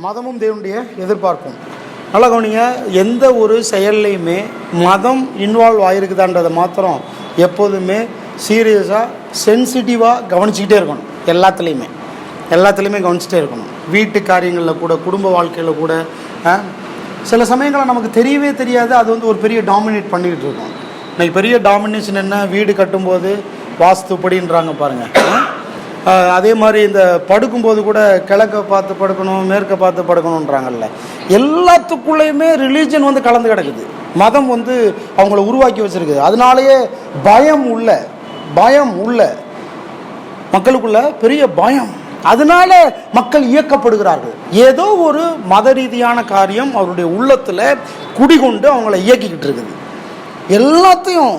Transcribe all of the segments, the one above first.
மதமும் தேவனுடைய எதிர்பார்ப்பும். நல்லா கவனிங்க, எந்த ஒரு செயல்லையுமே மதம் இன்வால்வ் ஆகிருக்குதான்றதை மாத்திரம் எப்போதுமே சீரியஸாக சென்சிட்டிவாக கவனிச்சிக்கிட்டே இருக்கணும். எல்லாத்துலேயுமே கவனிச்சிட்டே இருக்கணும். வீட்டு காரியங்களில் கூட, குடும்ப வாழ்க்கையில் கூட சில சமயங்களில் நமக்கு தெரியவே தெரியாது, அது வந்து ஒரு பெரிய டாமினேட் பண்ணிக்கிட்டு இருக்கோம். இன்னைக்கு பெரிய டாமினேஷன் என்ன, வீடு கட்டும்போது வாஸ்துப்படின்றாங்க பாருங்கள். அதே மாதிரி இந்த படுக்கும்போது கூட கிழக்க பார்த்து படுக்கணும், மேற்க பார்த்து படுக்கணுன்றாங்கல்ல. எல்லாத்துக்குள்ளேயுமே ரிலீஜன் வந்து கலந்து கிடக்குது. மதம் வந்து அவங்கள உருவாக்கி வச்சுருக்குது. அதனாலேயே பயம் உள்ள மக்களுக்குள்ள பெரிய பயம். அதனால மக்கள் இயக்கப்படுகிறார்கள். ஏதோ ஒரு மத ரீதியான காரியம் அவருடைய உள்ளத்தில் குடிகொண்டு அவங்கள இயக்கிக்கிட்டு இருக்குது. எல்லாத்தையும்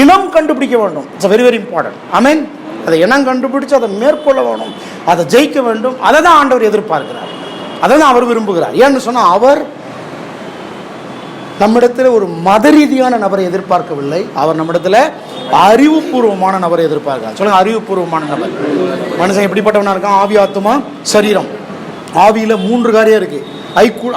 இனம் கண்டுபிடிக்க வேண்டும். It's very very important. Amen. அதை இனம் கண்டுபிடிச்சு அதை மேற்கொள்ள வேணும், அதை ஜெயிக்க வேண்டும். அதை தான் ஆண்டவர் எதிர்பார்க்கிறார், அதை தான் அவர் விரும்புகிறார். ஏன்னு சொன்னால், அவர் நம்மிடத்தில் ஒரு மத ரீதியான நபரை எதிர்பார்க்கவில்லை, அவர் நம்மிடத்தில் அறிவுபூர்வமான நபரை எதிர்பார்க்கிறார். சொல்லுங்க, அறிவுபூர்வமான நபர். மனுஷன் எப்படிப்பட்டவனா இருக்கான்? ஆவி, ஆத்துமா, சரீரம். ஆவியில் 3 காரியம் இருக்கு.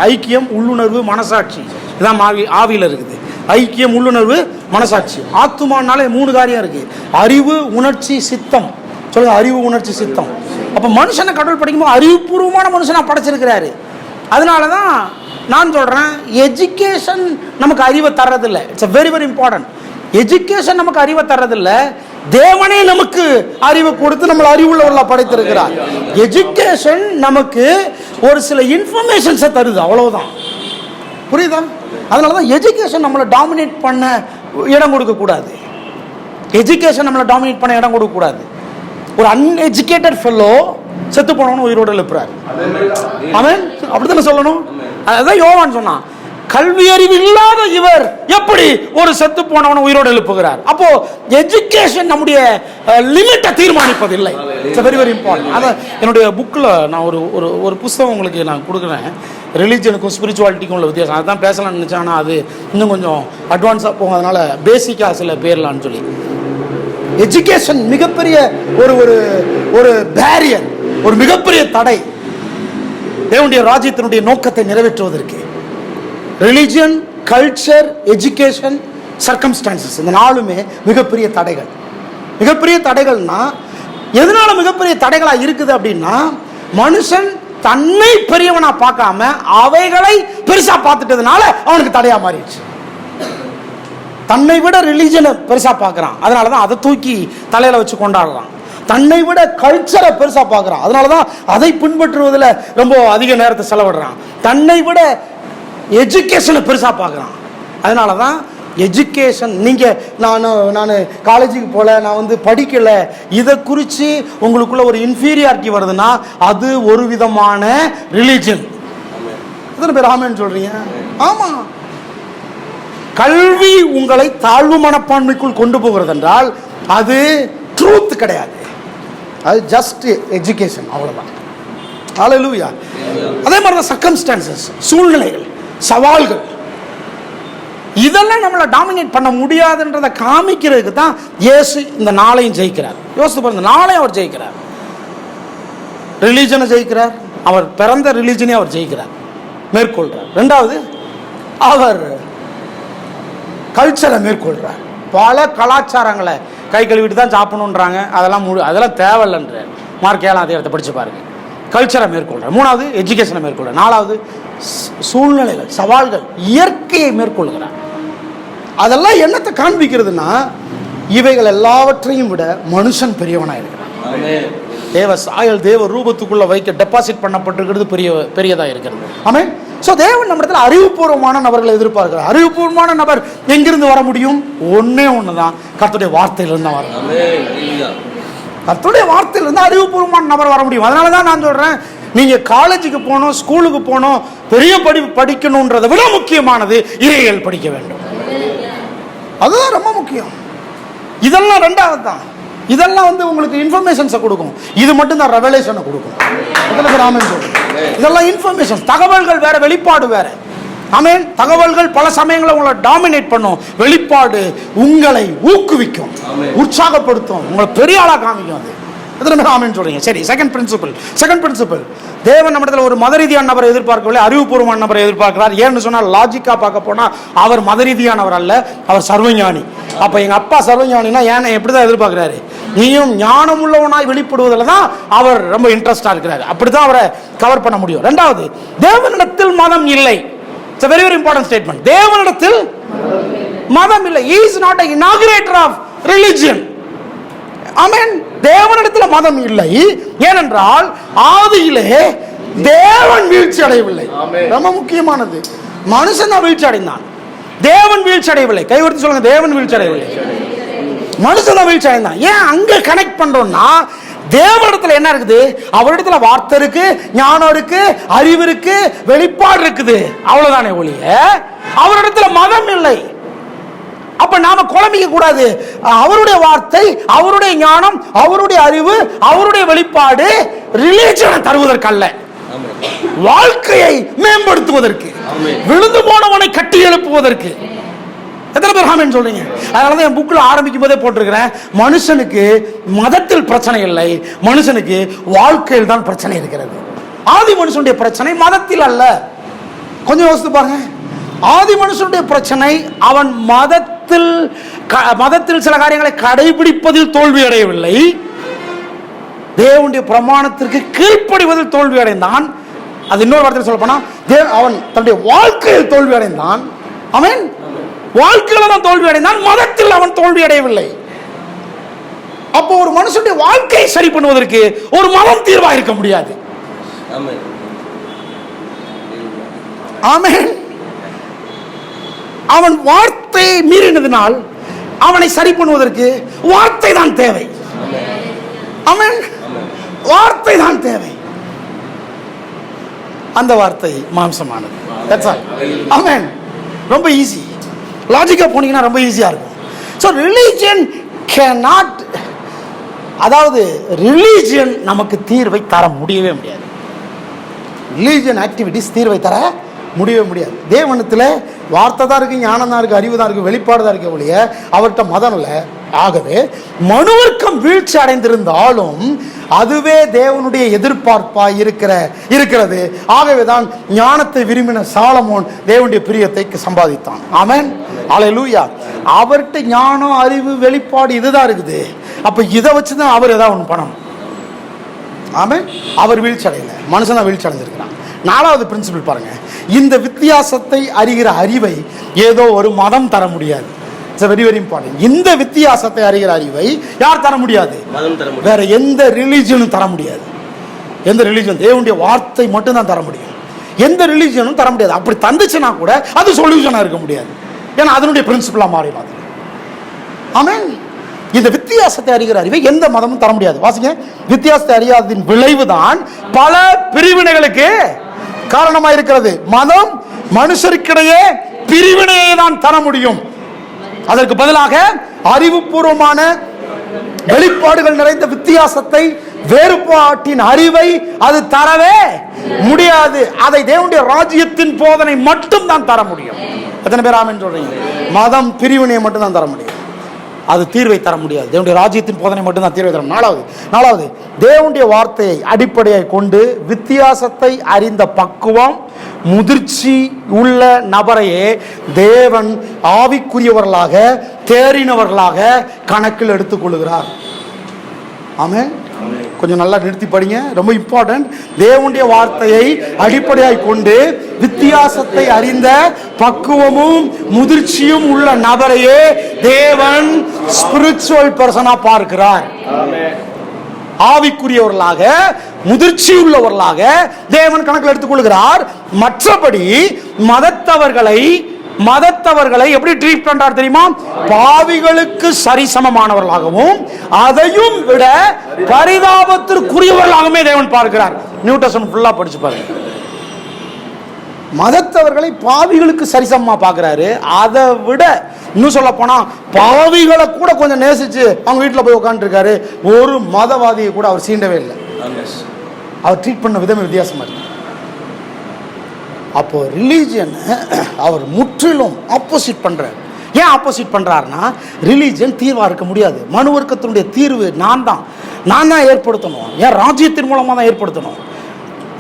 ஐக்கியம், உள்ளுணர்வு, மனசாட்சி. இதுதான் ஆவியில் இருக்குது. ஐக்கியம், உள்ளுணர்வு, மனசாட்சி. ஆத்துமானாலே 3 காரியம் இருக்கு. அறிவு, உணர்ச்சி, சித்தம். சொல்லுங்க, அறிவு, உணர்ச்சி, சித்தம். அப்போ மனுஷனை கடவுள் படிக்கும்போது அறிவுபூர்வமான மனுஷனா படைச்சிருக்கிறாரு. அதனால தான் நான் சொல்றேன், எஜுகேஷன் நமக்கு அறிவை தர்றதில்லை. It's very very important. Education நமக்கு அறிவை தர்றதில்லை, தேவனே நமக்கு அறிவை கொடுத்து நம்மளை அறிவுள்ளவர்களாக படைத்திருக்கிறார். எஜுகேஷன் நமக்கு ஒரு சில இன்ஃபர்மேஷன்ஸை தருது, அவ்வளவுதான். புரியுதா? அதனால தான் எஜுகேஷன் நம்மளை டாமினேட் பண்ண இடம் கொடுக்கக்கூடாது. எஜுகேஷன் நம்மளை டாமினேட் பண்ண இடம் கொடுக்கக்கூடாது. ஒரு அன்எஜுகேட்டட் ஃபெல்லோ செத்து போனவனு உயிரோடு எழுப்புறாரு. அவன் அப்படித்தானே சொல்லணும். அதான் யோவான் சொன்னான், கல்வி அறிவு இல்லாத இவர் எப்படி ஒரு செத்து போனவனை உயிரோடு எழுப்புகிறார். அப்போ எஜுகேஷன் நம்முடைய லிமிட்டை தீர்மானிப்பதில்லை. It's very very important. அதை என்னுடைய புக்கில் நான் ஒரு புஸ்தகம் உங்களுக்கு நான் கொடுக்குறேன். ரிலீஜனுக்கும் ஸ்பிரிச்சுவாலிட்டிக்கும் உள்ள வித்தியாசம். அதுதான் பேசலாம்னு நினச்சேன், ஆனால் அது இன்னும் கொஞ்சம் அட்வான்ஸாக போகும். அதனால பேசிக்காக சில பேர்லான்னு சொல்லி, எஜுகேஷன் மிகப்பெரிய ஒரு பேரியர், ஒரு மிகப்பெரிய தடை தேவனுடைய ராஜ்யத்தினுடைய நோக்கத்தை நிறைவேற்றுவதற்கு. ரிலிஜன், கல்ச்சர், எஜுகேஷன், சர்க்கம்ஸ்டான்சஸ், இந்த 4மே மிகப்பெரிய தடைகள். மிகப்பெரிய தடைகள்னா எதனால மிகப்பெரிய தடைகளா இருக்குது அப்படின்னா, மனுஷன் தன்னை பெரியவனா பார்க்காம அவைகளை பெருசா பார்த்துட்டதுனால அவனுக்கு தடையா மாறிடுச்சு. தன்னை விட ரிலீஜனை பெருசா பார்க்கறான், அதனாலதான் அதை தூக்கி தலையில வச்சு கொண்டாடுறான். தன்னை விட கல்ச்சரை பெருசா பார்க்கறான், அதனாலதான் அதை பின்பற்றுவதில் ரொம்ப அதிக நேரத்தை செலவிடுறான். தன்னை விட எஜுகேஷனை பெருசா பார்க்கறான். அதனாலதான் எஜுகேஷன், நீங்கள் நான் காலேஜுக்கு போகல, நான் வந்து படிக்கலை, இதை குறித்து உங்களுக்குள்ள ஒரு இன்ஃபீரியாரிட்டி வருதுன்னா அது ஒரு விதமான ரிலீஜன். எத்தனை பேர் ஆமென்னு சொல்றீங்க? ஆமாம். கல்வி உங்களை தாழ்வு மனப்பான்மைக்குள் கொண்டு போகிறது என்றால் அது ட்ரூத் கிடையாது, அது ஜஸ்ட் எஜுகேஷன், அவ்வளோதான். ஹல்லேலூயா. அதே மாதிரி தான் சர்க்கம்ஸ்டான்சஸ், சூழ்நிலைகள், சவால்கள், இதெல்லாம் நம்மளை டாமினேட் பண்ண முடியாதுன்றதை காமிக்கிறதுக்கு தான் இயேசு இந்த நாளையும் ஜெயிக்கிறார். யோசித்து பாருங்க, நாளையும் அவர் ஜெயிக்கிறார். ரிலீஜனை ஜெயிக்கிறார், அவர் பிறந்த ரிலீஜனை அவர் ஜெயிக்கிறார், மேற்கொள்றார். 2வது, அவர் கல்ச்சரை மேற்கொள்றார். பல கலாச்சாரங்களை கை கழுவிட்டு தான் சாப்பிடணுன்றாங்க, அதெல்லாம் தேவையில்லைன்ற மார்க் 7ஆம் அதிகாரத்தை படிச்சு பாருங்க. கல்ச்சரை மேற்கொள்றார். 3வது, எஜுகேஷனை மேற்கொள்றார். 4வது, சூழ்நிலைகள், சவால்கள், இயற்கையை மேற்கொள்கிறார். அதெல்லாம் என்னத்தை காண்பிக்கிறதுனா, இவைகள் எல்லாவற்றையும் விட மனுஷன் பெரியவனா இருக்கிறான். தேவ சாயல், தேவ ரூபத்துக்குள்ள வைக்க டெபாசிட் பண்ணப்பட்டிருக்கிறது பெரியதா இருக்கிறது. ஆமென். ஸோ தேவன் நம்ம இடத்துல அறிவுபூர்வமான நபர்களை எதிர்பார்க்கிறார். அறிவுபூர்வமான நபர் எங்கிருந்து வர முடியும்? ஒன்னே ஒண்ணுதான், கர்த்தருடைய வார்த்தையிலிருந்து தான் வரணும். கர்த்தருடைய வார்த்தையிலிருந்து அறிவுபூர்வமான நபர் வர முடியும். அதனால தான் நான் சொல்றேன், நீங்க காலேஜுக்கு போகணும், ஸ்கூலுக்கு போகணும், பெரிய படிக்கணும்ன்றதை விட முக்கியமானது இறையியல் படிக்க வேண்டும். அதுதான் ரொம்ப முக்கியம். இதெல்லாம் 2வது தான். இதெல்லாம் வந்து உங்களுக்கு இன்ஃபர்மேஷன்ஸை கொடுக்கும், இது மட்டும் தான் ரெவலேஷனை கொடுக்கும். இதெல்லாம் இன்ஃபர்மேஷன், தகவல்கள் வேற, வெளிப்பாடு வேற. ஆமென். தகவல்கள் பல சமயங்களில் உங்களை டாமினேட் பண்ணும், வெளிப்பாடு உங்களை ஊக்குவிக்கும், உற்சாகப்படுத்தும், உங்களை பெரிய ஆளா காமிக்கும். அது எத்தனை பேர் ஆமென் சொல்றீங்க? சரி, செகண்ட் பிரின்சிபல், தேவன் நம்மிடத்தில் ஒரு மத ரீதியான நபரை எதிர்பார்க்கவில்லை, அறிவுபூர்வமான நபரை எதிர்பார்க்கிறார். ஏன்னு சொன்னால் லாஜிக்கா பார்க்க போனா அவர் மத ரீதியானவர் அல்ல, அவர் சர்வஞானி. அப்ப எங்க அப்பா சர்வஞானினா ஏன் எப்படிதான் எதிர்பார்க்கிறாரு? நீயும் ஞானம் உள்ளவனாய் வெளிப்படுவதில் தான் அவர் ரொம்ப இன்ட்ரெஸ்டா இருக்கிறாரு. அப்படிதான் அவரை கவர் பண்ண முடியும். ரெண்டாவது, தேவனிடத்தில் மதம் இல்லை. It's a very very important statement. தேவனிடத்தில் மதம் இல்லை. He is not an inaugurator of religion. ஆமென். தேவனிடத்தில் மதம் இல்லை. ஏனென்றால் ஆதியிலே தேவன் வீழ்ச்சி அடையவில்லை. ரொம்ப முக்கியமானது. மனுஷன் தான் வீழ்ச்சி அடைந்தான், தேவன் வீழ்ச்சி அடையவில்லை. கைவர்த்தி சொல்லுங்க, தேவன் வீழ்ச்சி அடையவில்லை, மனுஷன் தான் வீழ்ச்சி அடைந்தான். ஏன் அங்க கனெக்ட் பண்றோம்னா, தேவனிடத்துல என்ன இருக்குது? அவரிடத்துல வார்த்தை இருக்கு, ஞானம் இருக்கு, அறிவு இருக்கு, வெளிப்பாடு இருக்குது. அவ்வளவுதானே ஒழிய அவரிடத்துல மதம் இல்லை. அப்ப நாம குழம்பிக்க கூடாது. அவருடைய வார்த்தை, அவருடைய ஞானம், அவருடைய அறிவு, அவருடைய வெளிப்பாடு ரிலீஜனை தருவதற்கல்ல, வாழ்க்கையை மேம்படுத்துவதற்கு, விழுந்து போனவனை கட்டி எழுப்புவதற்கு. எத்தனை பேர் ஆமென் சொல்றீங்க? அதனாலதான் என் புக்கில் ஆரம்பிக்கும் போதே போட்டிருக்கிறேன், மனுஷனுக்கு மதத்தில் பிரச்சனை இல்லை, மனுஷனுக்கு வாழ்க்கையில் தான் பிரச்சனை இருக்கிறது. ஆதி மனுஷனுடைய பிரச்சனை மதத்தில் அல்ல. கொஞ்சம் யோசித்து பாருங்க. ஆதி மனுஷனுடைய பிரச்சனை அவன் மதத்தில் சில காரியங்களை கடைபிடிப்பதில் தோல்வி அடையவில்லை, தேவனுடைய பிரமாணத்திற்கு கீழ்ப்படிவதில் தோல்வி அடைந்தான். அது இன்னொரு வார்த்தையில் சொல்ல போனா, அவன் தன்னுடைய வாழ்க்கையில் தோல்வி அடைந்தான். ஆமென். வாழ்க்கையில தான் தோல்வி அடைந்தான், மதத்தில் அவன் தோல்வி அடையவில்லை. அப்போ ஒரு மனுஷனுடைய வாழ்க்கையை சரி பண்ணுவதற்கு ஒரு மதம் தீர்வா இருக்க முடியாது. ஆமென். அவன் வார்த்தையை மீறினதினால் அவனை சரி பண்ணுவதற்கு வார்த்தை தான் தேவை. ஆமென். வார்த்தை தான் தேவை. அந்த வார்த்தை மாம்சமானது. That's all. ஆமென். ரொம்ப ஈஸி. லாஜிக்கா போனீங்கன்னா ரொம்ப ஈஸியா இருக்கும். ஸோ ரிலீஜியன் கேனாட், அதாவது ரிலீஜியன் நமக்கு தீர்வை தர முடியவே முடியாது. ரிலீஜியன் ஆக்டிவிட்டிஸ் தீர்வை தர முடியவே முடியாது. தேவனத்தில் வார்த்தை தான் இருக்கு, ஞானம் தான் இருக்கு, அறிவு தான் இருக்கு, வெளிப்பாடு தான் இருக்க ஒழிய அவர்கிட்ட மதம் இல்லை. ஆகவே மனுவர்க்கம் வீழ்ச்சி அடைந்திருந்தாலும் அதுவே தேவனுடைய எதிர்பார்ப்பாய் இருக்கிறது. ஆகவே தான் ஞானத்தை விரும்பின சாலமோன் தேவனுடைய பிரியத்தை சம்பாதித்தான். ஆமென். அல்லேலூயா. அவர்கிட்ட ஞானம், அறிவு, வெளிப்பாடு இதுதான் இருக்குது. அப்ப இதை வச்சுதான் அவர் ஏதாவது ஒன்று பண்ணணும். ஆமென். அவர் வீழ்ச்சி அடையல, மனுஷன் தான் வீழ்ச்சி அடைஞ்சிருக்கிறான். நாலாவது பிரின்சிபிள் பாருங்க, இந்த வித்தியாசத்தை அறிகிற அறிவை ஏதோ ஒரு மதம் தர முடியாது. Very very important. இந்த வித்தியாசத்தை அறிகிற அறிவை யார் தர முடியாது? வேற எந்த ரிலீஜனும் தர முடியாது. எந்த ரிலீஜன்? தேவனுடைய வார்த்தை மட்டும் தான் தர முடியும். எந்த ரிலீஜனும் தர முடியாது. அப்படி தந்துச்சுன்னா கூட அது சொல்யூஷனா இருக்க முடியாது. ஏன்னா அதனுடைய பிரின்சிபிளா மாறிடும். ஆமென். இந்த வித்தியாசத்தை அறிகிற அறிவை எந்த மதமும் தர முடியாது. வாசிங்க, வித்தியாசத்தை அறியாததின் விளைவுதான் பல பிரிவினைகளுக்கு காரணமா இருக்கிறது. மதம் மனுஷருக்கிடையே பிரிவினையை தான் தர முடியும். அதற்கு பதிலாக அறிவுபூர்வமான வெளிப்பாடுகள் நிறைந்த வித்தியாசத்தை, வேறுபாட்டின் அறிவை அது தரவே முடியாது. அதை தேவனுடைய ராஜ்யத்தின் போதனை மட்டும் தான் தர முடியும். எத்தனை பேர் ஆமென் சொல்றீங்க? மதம் பிரிவினையை மட்டும் தான் தர முடியும், அது தீர்வை தர முடியாது. தேவனுடைய ராஜ்யத்தின் போதனை மட்டும் தான் தீர்வை தரும். நாலாவது தேவனுடைய வார்த்தையை அடிப்படையாக கொண்டு வித்தியாசத்தை அறிந்த பக்குவம், முதிர்ச்சி உள்ள நபரையே தேவன் ஆவிக்குரியவர்களாக, தேறினவர்களாக கணக்கில் எடுத்துக்கொள்கிறார். ஆமென். கொஞ்சம் நல்லா நிறுத்தி படிங்க, ரொம்ப இம்பார்ட்டன்ட். தேவனுடைய வார்த்தையை அடிப்படையாக கொண்டு வித்தியாசத்தை அறிந்த பக்குவமும் முதிர்ச்சியும் உள்ள நபரையே தேவன் ஸ்பிரிச்சுவல் பர்சனா பார்க்கிறார். ஆவிக்குரியவர்களாக, முதிர்ச்சி உள்ளவர்களாக தேவன் கணக்கில் எடுத்துக்கொள்கிறார். மற்றபடி மதத்தவர்களை எப்படி ட்ரீட் பண்றார் தெரியுமா? பாவிகளுக்கு சரிசமமானவர்களாகவும் அதையும் விட பரிதாபத்திற்குரியவர்களாகவே தேவன் பார்க்கிறார். நியூ டெஸ்டமென்ட் ஃபுல்லா படிச்சு பாருங்க. மதத்தவர்களை பாவிகளுக்கு சரிசமமா பார்க்கிறாரு. அதை விட இன்னும் சொல்ல போனா பாவிகளை கூட கொஞ்சம் நேசிச்சு அவங்க வீட்டில் போய் உட்காந்துட்டு இருக்காரு. ஒரு மதவாதியை கூட அவர் சீண்டவே இல்லை. அவர் ட்ரீட் பண்ண விதமே வித்தியாசமா இருக்கு. அப்போ ரிலீஜியன் அவர் முற்றிலும் ஆப்போசிட் பண்றார். ஏன் ஆப்போசிட் பண்றாருன்னா, ரிலீஜியன் தீர்வா இருக்க முடியாது. மனு வர்க்கத்தினுடைய தீர்வு நான் தான். நான் தான் ஏற்படுத்தணும், என் ராஜ்யத்தின் மூலமாக தான் ஏற்படுத்தணும்.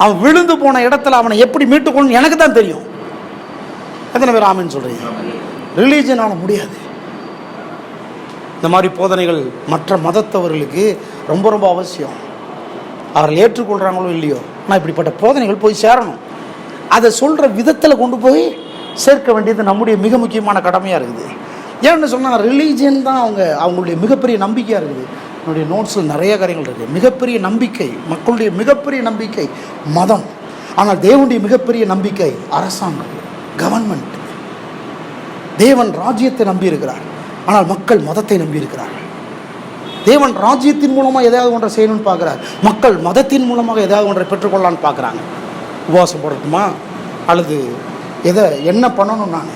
அவன் விழுந்து போன இடத்துல அவனை எப்படி மீட்டுக்கொள்ளணும் எனக்கு தான் தெரியும். எத்தனை பேர் ஆமென் சொல்றீங்க? ரிலீஜனால முடியாது. இந்த மாதிரி போதனைகள் மற்ற மதத்தவர்களுக்கு ரொம்ப ரொம்ப அவசியம். அவர்கள் ஏற்றுக்கொள்கிறாங்களோ இல்லையோ, ஆனால் இப்படிப்பட்ட போதனைகள் போய் சேரணும். அதை சொல்கிற விதத்தில் கொண்டு போய் சேர்க்க வேண்டியது நம்முடைய மிக முக்கியமான கடமையாக இருக்குது. ஏன்னு சொன்னால் ரிலீஜியன் தான் அவங்களுடைய மிகப்பெரிய நம்பிக்கையாக இருக்குது. என்னுடைய நோட்ஸில் நிறைய காரியங்கள் இருக்குது. மிகப்பெரிய நம்பிக்கை, மக்களுடைய மிகப்பெரிய நம்பிக்கை மதம். ஆனால் தேவனுடைய மிகப்பெரிய நம்பிக்கை அரசாங்கம், கவர்மெண்ட். தேவன் ராஜ்யத்தை நம்பி இருக்கிறார், ஆனால் மக்கள் மதத்தை நம்பி இருக்கிறார்கள். தேவன் ராஜ்யத்தின் மூலமாக எதாவது ஒன்றை செய்யணும்னு பார்க்குறார், மக்கள் மதத்தின் மூலமாக எதாவது ஒன்றை பெற்றுக்கொள்ளலான்னு பார்க்குறாங்க. உபவாசம் போடட்டுமா, அல்லது என்ன பண்ணணும், நான்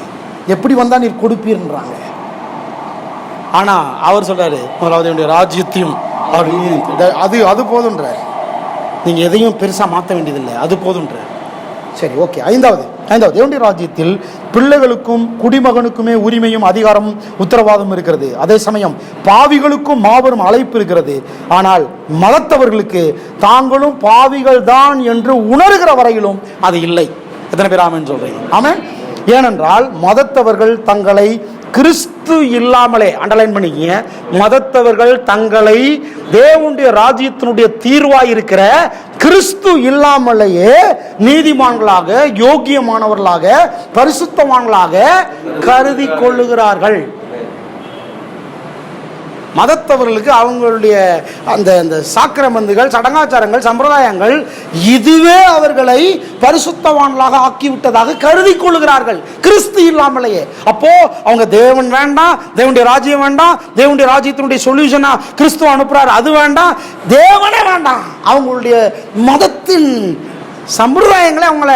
எப்படி வந்தால் நீர் கொடுப்பீர்ன்றாங்க. ஆனால் அவர் சொல்கிறாரு, முதலாவது என்னுடைய ராஜ்யத்தையும் அது போதுன்ற, நீங்கள் எதையும் பெருசாக மாற்ற வேண்டியதில்லை, அது போதுன்ற. சரி, ஓகே. ஐந்தாவது தேவனுடைய ராஜ்யத்தில் பிள்ளைகளுக்கும் குடிமகனுக்குமே உரிமையும் அதிகாரமும் உத்தரவாதம் இருக்கிறது. அதே சமயம் பாவிகளுக்கும் மாபெரும் அழைப்பு இருக்கிறது. ஆனால் மதத்தவர்களுக்கு தாங்களும் பாவிகள் தான் என்று உணர்கிற வரையிலும் அது இல்லை. எத்தனை பேர் ஆமென் சொல்றீங்க? ஆமென். ஏனென்றால் மதத்தவர்கள் தங்களை கிறிஸ்து இல்லாமலே, அண்டர்லைன் பண்ணிக்க, மதத்தவர்கள் தங்களை தேவனுடைய ராஜ்யத்தினுடைய தீர்வாய் இருக்கிற கிறிஸ்து இல்லாமலேயே நீதிமான்களாக, யோக்கியமானவர்களாக, பரிசுத்தவான்களாக கருதி கொள்ளுகிறார்கள். மதத்தவர்களுக்கு அவங்களுடைய அந்த சாக்கிரமந்துகள், சடங்காச்சாரங்கள், சம்பிரதாயங்கள் இதுவே அவர்களை பரிசுத்தவான்களாக ஆக்கிவிட்டதாக கருதி கொள்ளுகிறார்கள், கிறிஸ்து இல்லாமலேயே. அப்போ அவங்க தேவன் வேண்டாம், தேவனுடைய ராஜ்யம் வேண்டாம், தேவனுடைய ராஜ்யத்தினுடைய சொல்யூஷனா கிறிஸ்துவ அனுப்புறாரு அது வேண்டாம், தேவனே வேண்டாம். அவங்களுடைய மதத்தின் சம்பிரதாயங்களை அவங்கள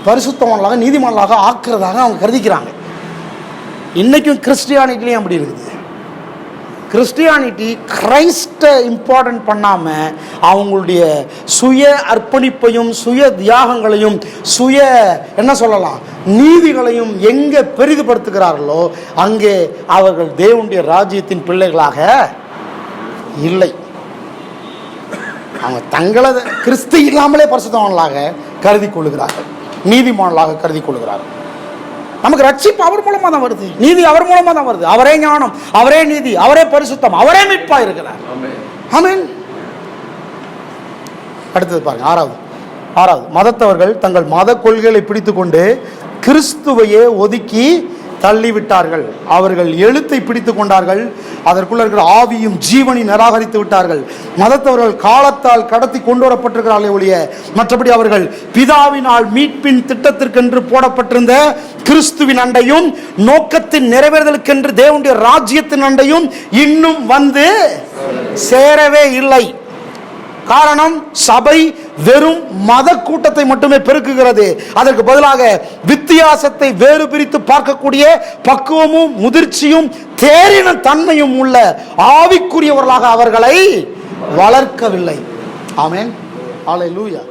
பரிசுத்தவான்களாக, நீதிமான்களாக ஆக்குறதாக அவங்க கருதிக்கிறாங்க. இன்னைக்கும் கிறிஸ்டியானிட்டிலையும் அப்படி இருக்குது. கிறிஸ்டியானிட்டி கிரைஸ்டை இம்பார்ட்டன்ட் பண்ணாமல் அவங்களுடைய சுய அர்ப்பணிப்பையும் சுய தியாகங்களையும் சுய என்ன சொல்லலாம் நீதிகளையும் எங்கே பெரிதுபடுத்துகிறார்களோ அங்கே அவர்கள் தேவனுடைய ராஜ்யத்தின் பிள்ளைகளாக இல்லை. அவங்க தங்களை கிறிஸ்து இல்லாமலே பரிசுத்தவான்களாக கருதி கொள்ளுகிறார்கள், நீதிமான்களாக கருதி கொள்ளுகிறார்கள். நமக்கு ரட்சிப்பு அவர் மூலமா தான் வருது, நீதி அவர் மூலமா தான் வருது. அவரே ஞானம், அவரே நீதி, அவரே பரிசுத்தம், அவரே மீட்பா இருக்கிறார். ஆமென். அடுத்தது பாருங்க, ஆறாவது மதத்தவர்கள் தங்கள் மத கொள்கைகளை பிடித்து கொண்டு கிறிஸ்துவையே ஒதுக்கி தள்ளிவிட்டார்கள். அவர்கள் எழுத்தை பிடித்து கொண்டார்கள், அதற்குள்ள இருக்கிற ஆவியும் ஜீவனை நிராகரித்து விட்டார்கள். மதத்தவர்கள் காலத்தால் கடத்தி கொண்டு வரப்பட்டிருக்கிறார்களே ஒழிய மற்றபடி அவர்கள் பிதாவினால் மீட்பின் திட்டத்திற்கென்று போடப்பட்டிருந்த கிறிஸ்துவின் அண்டையும் நோக்கத்தின் நிறைவேறுதலுக்கென்று தேவனுடைய ராஜ்யத்தின் அண்டையும் இன்னும் வந்து சேரவே இல்லை. காரணம், சபை வெறும் மத கூட்டத்தை மட்டுமே பெருக்குகிறது. அதற்கு பதிலாக வித்தியாசத்தை வேறு பிரித்து பார்க்கக்கூடிய பக்குவமும் முதிர்ச்சியும் தேறின தன்மையும் உள்ள ஆவிக்குரியவர்களாக அவர்களை வளர்க்கவில்லை. ஆமென். ஹல்லேலூயா.